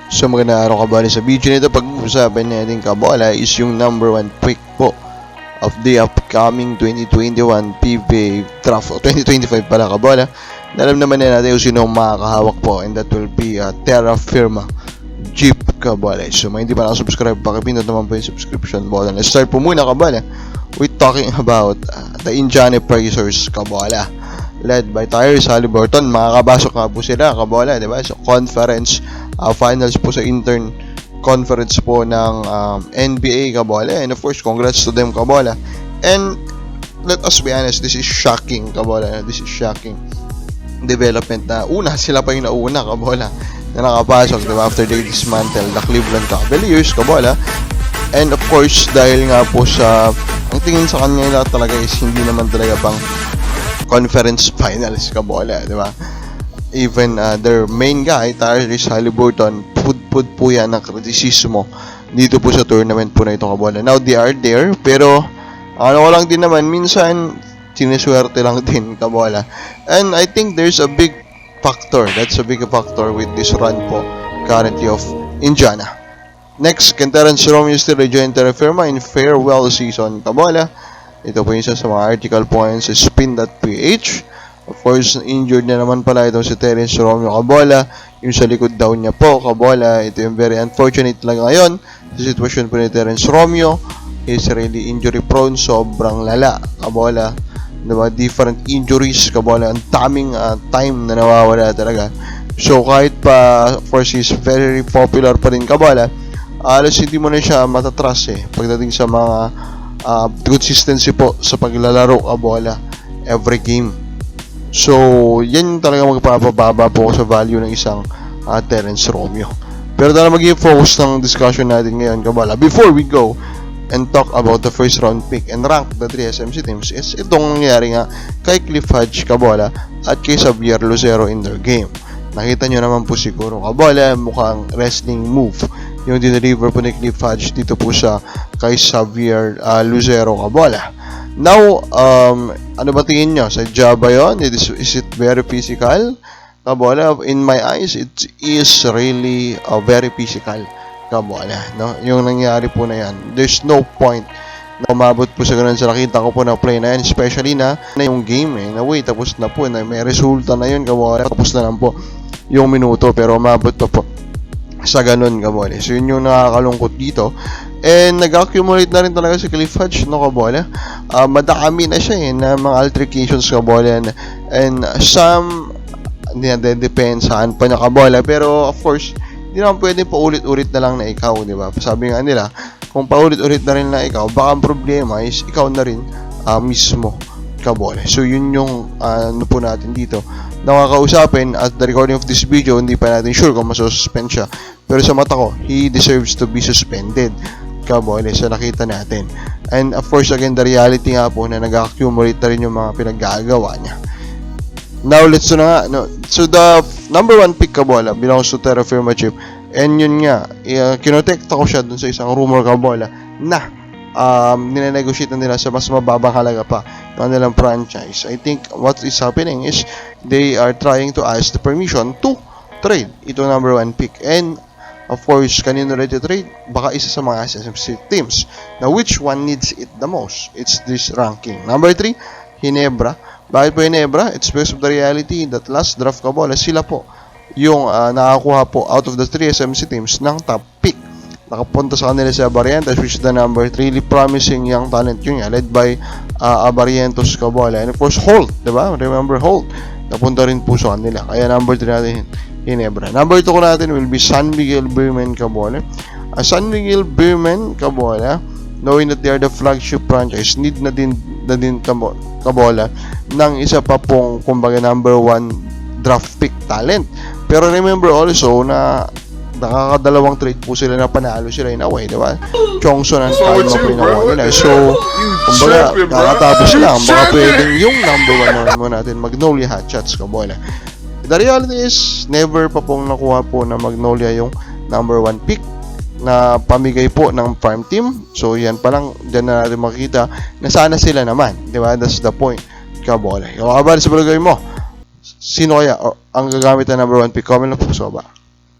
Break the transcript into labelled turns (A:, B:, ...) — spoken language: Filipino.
A: So magandang araw kabola. Sa video nito pag-uusapan natin kabola is yung number 1 pick po of the upcoming 2021 PBA draft o 2025 pala kabola. Alam naman na natin kung sino ang makakahawak po, and that will be Terra Firma Jeep kabola. So may hindi pa nakasubscribe, pakipindot naman po yung subscription button. Let's start po muna kabola. We're talking about the Indiana Pacers kabola, led by Tyrese Haliburton. Makakabasok nga po sila kabola, diba? So conference finals po sa intern conference po ng NBA kabola, and of course congrats to them kabola. And let us be honest, this is shocking kabola. This is shocking development na una sila pa yung nauna kabola na nakapasok, diba? After they dismantle the Cleveland Cavaliers kabola. And of course dahil nga po sa ang tingin sa kanila talaga is hindi naman talaga pang conference finals kabola, di ba? Even their main guy, Tyrese Haliburton, pud po yan ng kritisismo dito po sa tournament po na ito kabola. Now they are there, pero ano ko lang din naman, minsan sineswerte lang din kabola. And I think there's a big factor, that's a big factor with this run po currently of Indiana. Next, Terrence Romeo still rejoined Terra Firma in farewell season kabola. Ito po yung isa sa mga article points sa spin.ph. Of course, injured na naman pala itong si Terrence Romeo kabola. Yung sa likod daw niya po kabola. Ito yung very unfortunate lang ngayon sa sitwasyon po ni Terrence Romeo. Is really injury prone, sobrang lala kabola. Diba? Different injuries kabola. Ang daming time na nawawala talaga. So kahit pa of course he's very popular pa rin kabola, alas hindi mo na siya matatras pagdating sa mga consistency po sa paglalaro kabola every game. So yan talaga magpapababa po sa value ng isang Terrence Romeo. Pero talaga magiging focus ng discussion natin ngayon kabola, before we go and talk about the first round pick and rank the 3 SMC teams, is itong nangyari nga kay Cliff Hodge kabola at kay Xavier Lucero in their game. Nakita nyo naman po siguro kabola, mukhang wrestling move yung dineliver po ni Cliff Hodge dito po sa kay Xavier Lucero kabola. Now, ano ba tingin nyo? Sadya ba yun? Is it very physical? Kabola, in my eyes, it is really very physical kabola, no? Yung nangyari po na yan, there's no point na umabot po sa ganun. Sa nakita ko po na play na yan, especially na yung game na wait, tapos na po, na may resulta na yun kabola, tapos na lang po yung minuto, pero umabot pa po sa ganun kabola. So yun yung nakakalungkot dito. And nag-accumulate na rin talaga si Cliff Hodge, no kabola. Madami na siya na mga altercations kabola, and some hindi na depend saan pa niya kabola, pero of course hindi naman pwede paulit-ulit na lang na ikaw, di ba? Sabi nga nila, kung paulit-ulit na rin na ikaw, baka ang problema is ikaw na rin mismo kabola. So yun yung ano po natin dito nakakausapin. At the recording of this video, hindi pa natin sure kung masususpend siya, pero sa mata ko, he deserves to be suspended kabola sa nakita natin. And of course again, the reality nga po na nag-accumulate na rin yung mga pinaggagawa niya. Now let's na nga, no? So the number 1 pick kabola belongs to Terra Firma Jeep, and yun nga kinotekta ko siya dun sa isang rumor kabola na ninenegotiate na nila sa mas mababang halaga pa ng nilang franchise. I think what is happening is they are trying to ask the permission to trade ito number 1 pick, and of course kanino ready to trade? Baka isa sa mga SMC teams. Now which one needs it the most? It's this ranking. Number 3, Ginebra. Bakit po Ginebra? It's because of the reality that last draft kabola, sila po yung nakakuha po out of the 3 SMC teams ng top pick. Nakapunta sa kanila si Abarientos, which is the number 3, really promising young talent yun, led by Abarientos kabola. And of course Holt, diba? Remember Holt? Napunta rin po sa kanila. Kaya number 3 natin Ginebra. Number 2 ko natin will be San Miguel Beermen kabola. San Miguel Beermen kabola, knowing that they are the flagship franchise, need na din kabola ng isa pa pong kumbaga number 1 draft pick talent. Pero remember also na nakakadalawang trade po sila na panalo sila in a way, diba? Chongson and Kalma po yung nakuha nila. So kumbaga nakatapos lang, baka pwedeng yung number 1 mo natin Magnolia Hotshots kabola. The reality is never pa pong nakuha po na Magnolia yung number 1 pick na pamigay po ng farm team. So yan pa lang, dyan na natin makikita na sana sila naman, di ba? That's the point kabola. Yung kabar sa palagay mo, sino kaya ang gagamit na number 1 pick? Comment na po sa baba.